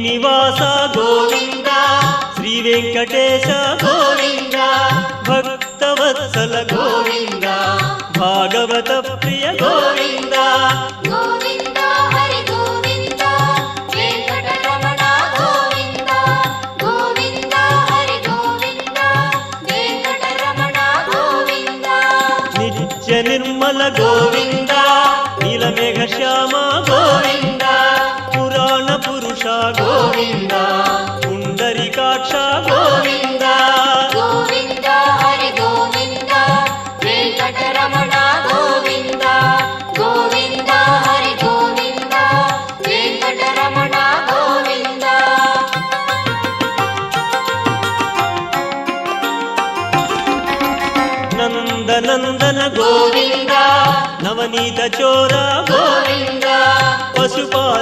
శ్రీనివాస గోవింద శ్రీ వెంకటేశ గోవింద భక్తవత్సల గోవింద భాగవత ప్రియ గోవింద గోవింద హరి గోవింద వెంకటరమణ గోవింద గోవింద హరి గోవింద వెంకటరమణ గోవింద నిత్య నిర్మల గోవింద నీలమేఘ శ్యామ గోవింద పురాణ పురుష గోవింద పుండరీకాక్ష గోవింద గోవింద హరి గోవింద వెంకటరమణ గోవింద గోవింద హరి గోవింద వెంకటరమణ గోవింద నందనందన గోవింద నవనీత చోర గోవింద పశుపాల